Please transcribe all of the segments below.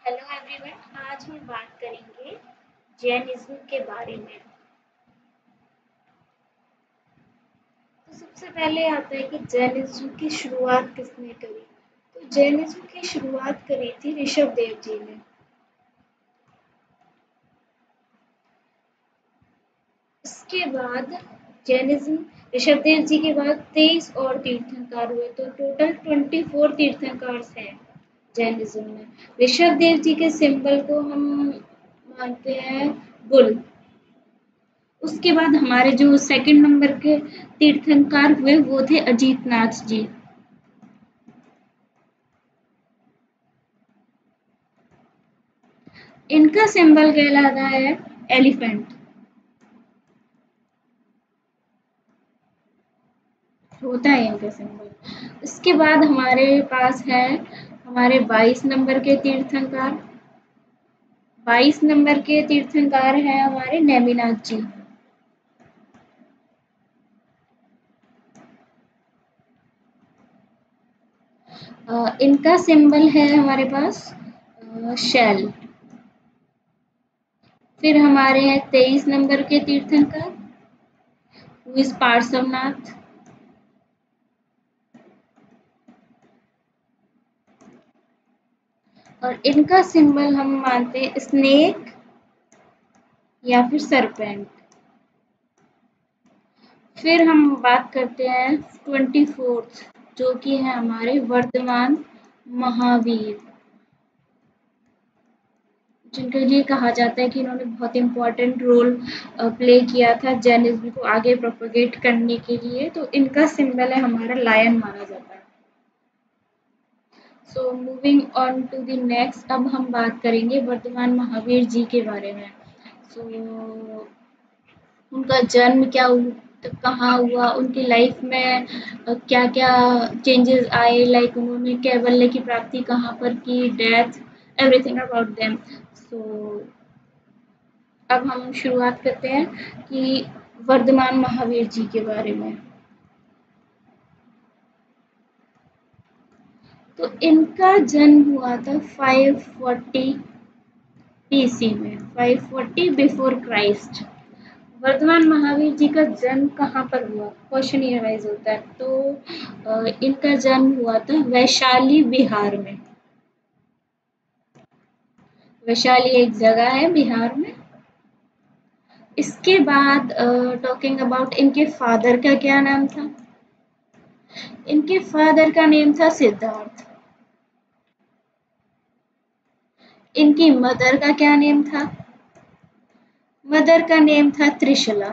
Hello everyone, आज हम बात करेंगे जैनिज्म के बारे में। तो सबसे पहले आता है कि जैनिज्म की शुरुआत किसने करी। तो जैनिज्म की शुरुआत करी थी ऋषभ देव जी ने। इसके बाद जैनिज्म ऋषभ देव जी के बाद 23 और तीर्थंकर हुए, तो टोटल 24 तीर्थंकर हैं जैनिज्म में। ऋषभ देव जी के सिंबल को हम मानते हैं बुल। उसके बाद हमारे जो सेकंड नंबर के तीर्थंकर हुए वो थे अजीत नाथ जी। इनका सिंबल कहलाता है एलिफेंट। होता है इनका सिंबल। इसके बाद हमारे पास है हमारे 22 नंबर के तीर्थंकर। 22 नंबर के तीर्थंकर हैं हमारे नेमिनाथ जी। इनका सिंबल है हमारे पास शेल। फिर हमारे हैं 23 नंबर के तीर्थंकर हु इज पार्श्वनाथ। और इनका सिंबल हम मानते हैं स्नेक या फिर सरपेंट। फिर हम बात करते हैं 24th, जो कि है हमारे वर्धमान महावीर, जिनके लिए कहा जाता है कि इन्होंने बहुत इम्पोर्टेंट रोल प्ले किया था जैनिज्म को आगे प्रोपेगेट करने के लिए। तो इनका सिंबल है हमारा लायन माना जाता है। So moving on to the next, अब हम बात करेंगे वर्धमान महावीर जी के बारे में। सो उनका जन्म कहाँ हुआ, उनकी लाइफ में क्या क्या चेंजेस आए, लाइक उन्होंने कैवल्य की प्राप्ति कहाँ पर की, डेथ, एवरीथिंग अबाउट देम। सो अब हम शुरुआत करते हैं कि वर्धमान महावीर जी के बारे में। तो इनका जन्म हुआ था 540 BC में, 540 बिफोर क्राइस्ट। वर्धमान महावीर जी का जन्म कहाँ पर हुआ, क्वेश्चन ये राइज होता है। तो इनका जन्म हुआ था वैशाली बिहार में। वैशाली एक जगह है बिहार में। इसके बाद टॉकिंग अबाउट इनके फादर का क्या नाम था। इनके फादर का नेम था सिद्धार्थ। इनकी मदर का क्या नेम था। मदर का नेम था त्रिशला।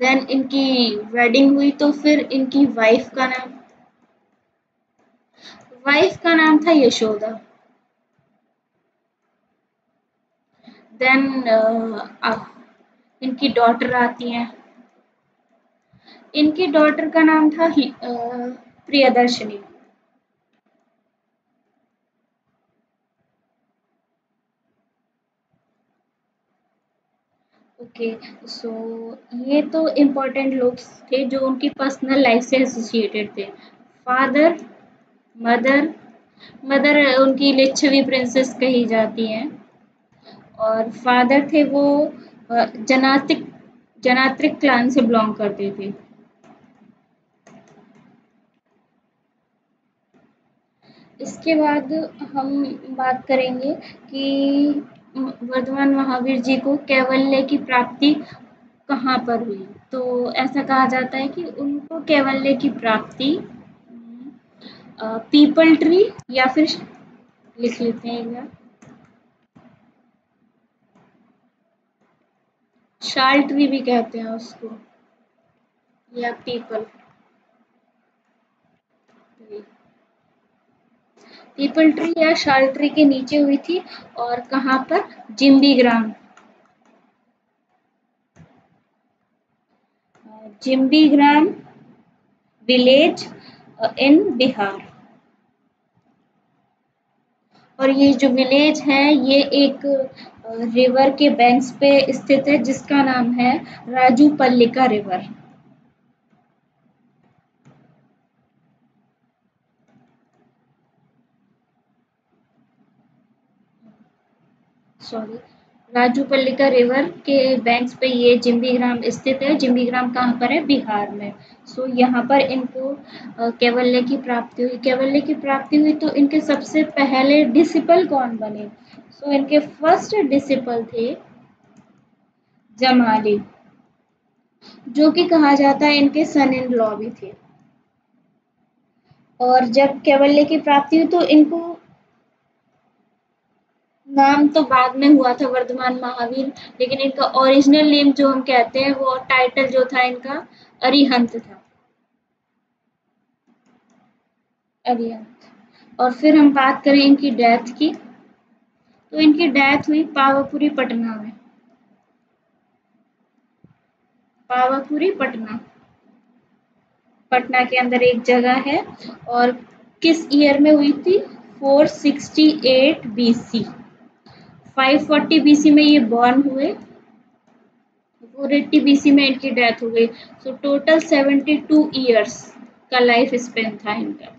देन इनकी वेडिंग हुई, तो फिर इनकी वाइफ का नाम था यशोदा। देन इनकी डॉटर आती हैं। इनकी डॉटर का नाम था प्रियदर्शनी। ओके, सो ये तो इम्पोर्टेंट लोग थे जो उनकी पर्सनल लाइफ से एसोसिएटेड थे। फादर, मदर, मदर उनकी लिच्छवी प्रिंसेस कही जाती हैं। और फादर थे वो जनातिक जनात्रिक क्लान से बिलोंग करते थे। इसके बाद हम बात करेंगे कि वर्धमान महावीर जी को कैवल्य की प्राप्ति कहाँ पर हुई। तो ऐसा कहा जाता है कि उनको कैवल्य की प्राप्ति पीपल ट्री या फिर लिख लेते हैं एक बार, शाल ट्री भी कहते हैं उसको, या पीपल ट्री। पीपल ट्री या शाल ट्री के नीचे हुई थी। और कहाँ पर, जिम्बी ग्राम, जिम्बी ग्राम विलेज इन बिहार। और ये जो विलेज है ये एक रिवर के बैंक्स पे स्थित है जिसका नाम है राजूपल्लिका रिवर। सॉरी, राजूपल्लिका रिवर के बैंक्स पे ये जिम्बीग्राम स्थित है। जिम्बीग्राम कहाँ पर है? बिहार में। सो यहाँ पर इनको कैवल्य की प्राप्ति हुई। कैवल्य की प्राप्ति हुई तो इनके सबसे पहले डिसिपल कौन बने? सो इनके फर्स्ट डिसिपल थे जमाली, जो कि कहा जाता है इनके सन इन लॉ भी थे। और जब कैवल्य की प्राप्ति हुई तो इनको नाम तो बाद में हुआ था वर्धमान महावीर, लेकिन इनका ओरिजिनल नेम जो हम कहते हैं वो टाइटल जो था इनका अरिहंत था। अरिहंत। और फिर हम बात करें इनकी डेथ की, तो इनकी डेथ हुई पावापुरी पटना में। पावापुरी पटना, पटना के अंदर एक जगह है। और किस ईयर में हुई थी? 468 बीसी। 540 बीसी में ये बॉर्न हुए, 480 बीसी में इनकी डेथ हो गई। सो टोटल 72 ईयर्स का लाइफ स्पेन था इनका।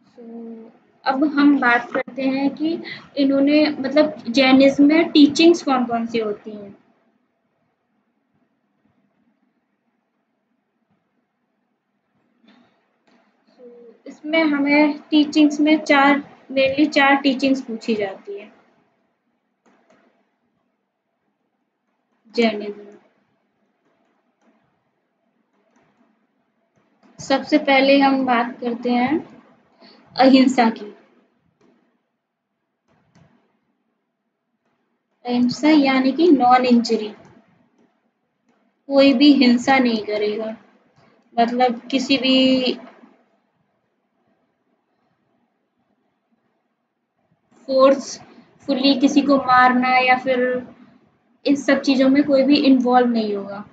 So, अब हम बात करते हैं कि इन्होंने मतलब जैनिज्म में टीचिंग्स कौन कौन सी होती हैं। इसमें हमें टीचिंग्स में मेनली चार टीचिंग्स पूछी जाती है जैनिज्म। सबसे पहले हम बात करते हैं अहिंसा की। अहिंसा यानी कि नॉन इंजरी, कोई भी हिंसा नहीं करेगा। मतलब किसी भी फोर्सफुली किसी को मारना या फिर इन सब चीज़ों में कोई भी इन्वॉल्व नहीं होगा।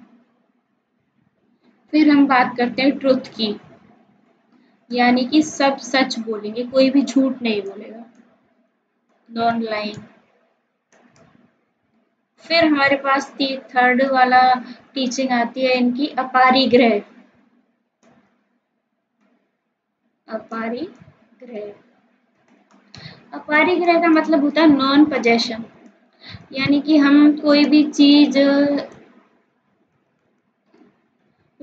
फिर हम बात करते हैं ट्रुथ की, यानी कि सब सच बोलेंगे, कोई भी झूठ नहीं बोलेगा, नॉन लाइंग। फिर हमारे पास थर्ड वाला टीचिंग आती है इनकी अपारिग्रह। अपारिग्रह, अपारिग्रह का मतलब होता है नॉन पजेशन, यानी कि हम कोई भी चीज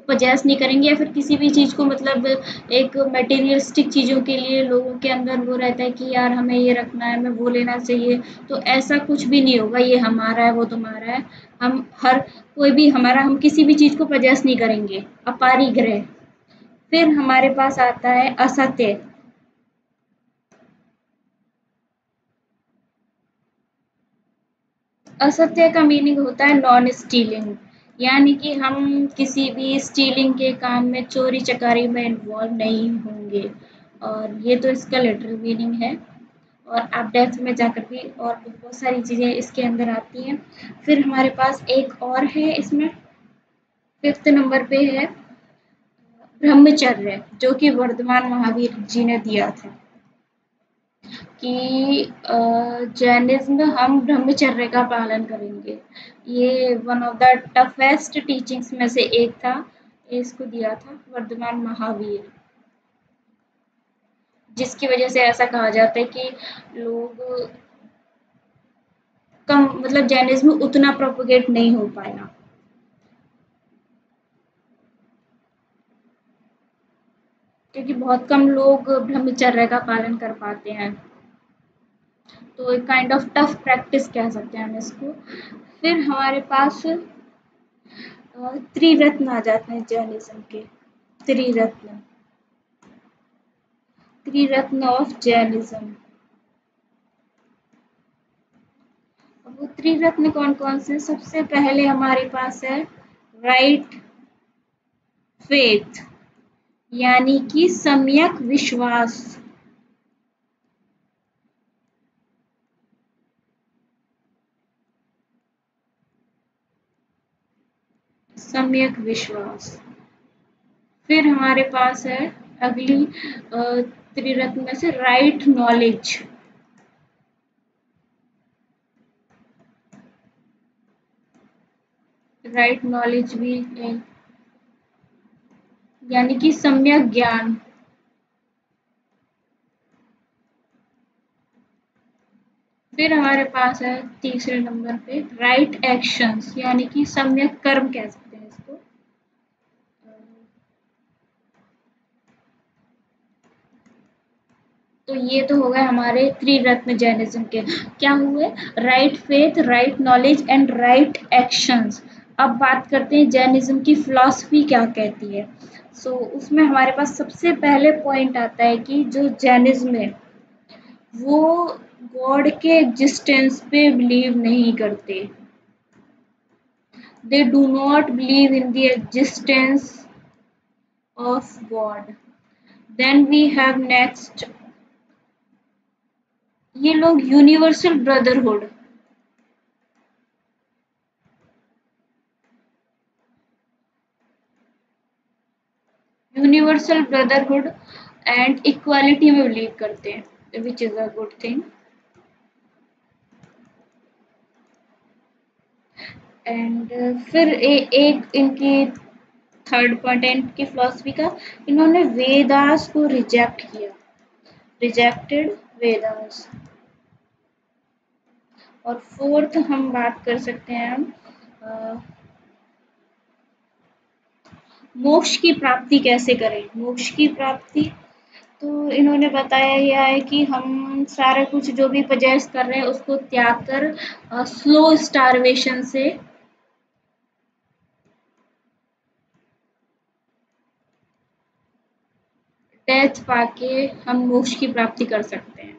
पजेस नहीं करेंगे या फिर किसी भी चीज को मतलब एक मटेरियलिस्टिक चीजों के लिए लोगों के अंदर वो रहता है कि यार हमें ये रखना है, हमें वो लेना चाहिए, तो ऐसा कुछ भी नहीं होगा। ये हमारा है, वो तुम्हारा है। हम हर कोई भी हमारा, हम किसी भी चीज को पजेस नहीं करेंगे। अपारिग्रह। फिर हमारे पास आता है असत्य। असत्य का मीनिंग होता है नॉन स्टीलिंग, यानी कि हम किसी भी स्टीलिंग के काम में, चोरी चकारी में इन्वॉल्व नहीं होंगे। और ये तो इसका लिटरल मीनिंग है। और आप डेप्थ में जाकर भी और बहुत सारी चीज़ें इसके अंदर आती हैं। फिर हमारे पास एक और है इसमें, फिफ्थ नंबर पे है ब्रह्मचर्य, जो कि वर्धमान महावीर जी ने दिया था कि जैनिज्म हम ब्रह्मचर्य का पालन करेंगे। ये one of the toughest teachings में से एक था। इसको दिया था वर्धमान महावीर, जिसकी वजह से ऐसा कहा जाता है कि लोग कम मतलब जैनिज्म उतना प्रोपोगेट नहीं हो पाया, क्योंकि बहुत कम लोग ब्रह्मचर्य का पालन कर पाते हैं। तो एक काइंड ऑफ टफ प्रैक्टिस कह सकते हैं हम इसको। फिर हमारे पास त्रिरत्न आ जाते हैं जैनिज्म के। त्रिरत्न, त्रिरत्न ऑफ जैनिज्म। अब वो त्रिरत्न कौन कौन से? सबसे पहले हमारे पास है राइट फेथ, यानी कि सम्यक विश्वास। सम्यक विश्वास। फिर हमारे पास है अगली त्रिरत्न में से राइट नॉलेज। राइट नॉलेज भी है, यानी कि सम्यक ज्ञान। फिर हमारे पास है तीसरे नंबर पे राइट एक्शंस, यानी कि सम्यक कर्म कह सकते हैं इसको। तो ये तो हो गए हमारे त्रिरत्न जैनिज्म के। क्या हुए? Right faith, right knowledge and right actions. अब बात करते हैं जैनिज्म की फिलॉसफी क्या कहती है। उसमें हमारे पास सबसे पहले पॉइंट आता है कि जो जैनिज्म है वो गॉड के एग्जिस्टेंस पे बिलीव नहीं करते। They do not believe in the existence of God. Then we have next, ये लोग universal brotherhood, universal brotherhood and equality में बिलीव करते हैं, which is a good thing. And फिर एक इनकी थर्ड पॉइंट है इनकी फिलॉसफी का, इन्होंने वेदास को रिजेक्ट किया, रिजेक्टेड वेदास। और फोर्थ हम बात कर सकते हैं हम मोक्ष की प्राप्ति कैसे करें। मोक्ष की प्राप्ति तो इन्होंने बताया यह है कि हम सारा कुछ जो भी पजेस कर रहे हैं उसको त्याग कर स्लो स्टारवेशन से डेथ पाके हम मोक्ष की प्राप्ति कर सकते हैं।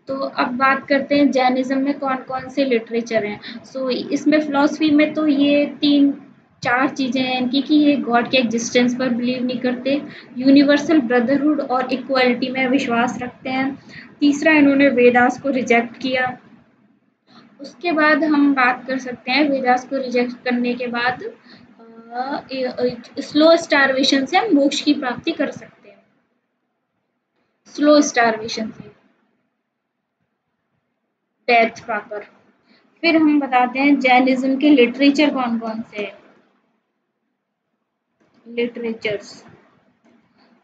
तो अब बात करते हैं जैनिज्म में कौन कौन से लिटरेचर हैं। इसमें फिलॉसफी में तो ये तीन चार चीज़ें हैं इनकी कि ये गॉड के एग्जिस्टेंस पर बिलीव नहीं करते, यूनिवर्सल ब्रदरहुड और इक्वालिटी में विश्वास रखते हैं, तीसरा इन्होंने वेदास को रिजेक्ट किया। उसके बाद हम बात कर सकते हैं वेदास को रिजेक्ट करने के बाद स्लो स्टारवेशन से हम मोक्ष की प्राप्ति कर सकते हैं, स्लो स्टारवेशन से डेथ पाकर। फिर हम बताते हैं जैनिज्म के लिटरेचर कौन कौन से हैं। लिटरेचर्स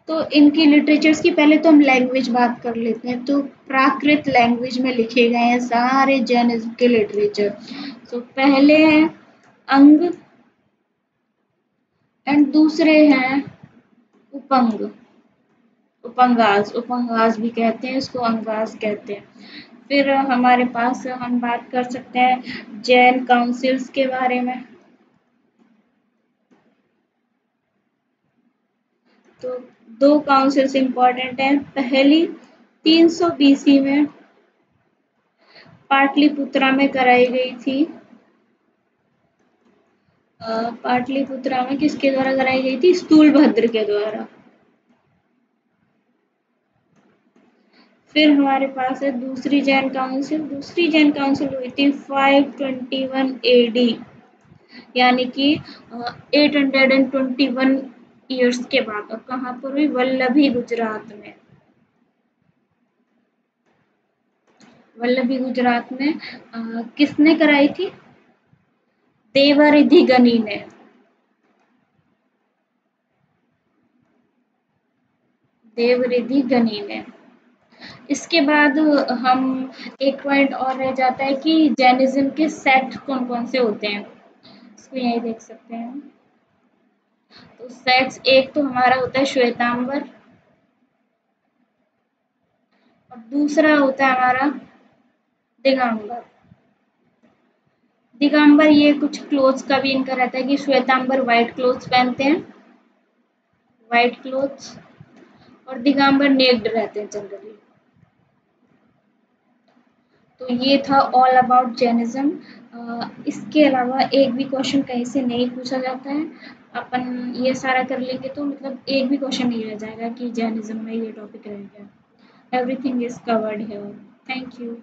तो इनकी लिटरेचर्स की पहले तो हम लैंग्वेज बात कर लेते हैं। तो प्राकृत लैंग्वेज में लिखे गए हैं सारे जैनिज्म के लिटरेचर। पहले हैं अंग एंड दूसरे हैं उपंग, उपंगास, उपंगास भी कहते हैं इसको, अंगास कहते हैं। फिर हमारे पास हम बात कर सकते हैं जैन काउंसिल्स के बारे में। तो दो काउंसिल्स इंपॉर्टेंट हैं। पहली 300 बीसी में पाटलिपुत्रा में कराई गई थी। पाटलिपुत्रा में किसके द्वारा कराई गई थी? स्थूलभद्र के द्वारा। फिर हमारे पास है दूसरी जैन काउंसिल। दूसरी जैन काउंसिल हुई थी 521 एडी, यानी कि 821 ईयर्स के बाद। और कहाँ पर हुई? वल्लभी, गुजरात में। वल्लभी गुजरात में किसने कराई थी? देवरिधि गनी ने। देवरिधि गनी ने। इसके बाद हम एक पॉइंट और रह जाता है कि जैनिज्म के सेक्ट कौन कौन से होते हैं, इसको यही देख सकते हैं। तो सेक्ट्स एक तो हमारा होता है श्वेतांबर और दूसरा होता है हमारा दिगंबर। दिगंबर ये कुछ क्लोथ्स का भी इनका रहता है कि श्वेतांबर व्हाइट क्लोथ्स पहनते हैं, व्हाइट क्लोथ्स, और दिगंबर नेक्ड रहते हैं जनरली। तो ये था ऑल अबाउट जैनिज्म। इसके अलावा एक भी क्वेश्चन कहीं से नहीं पूछा जाता है। अपन ये सारा कर लेंगे तो मतलब एक भी क्वेश्चन नहीं रह जाएगा कि जैनिज्म में ये टॉपिक रह गया। Everything is covered here. Thank you.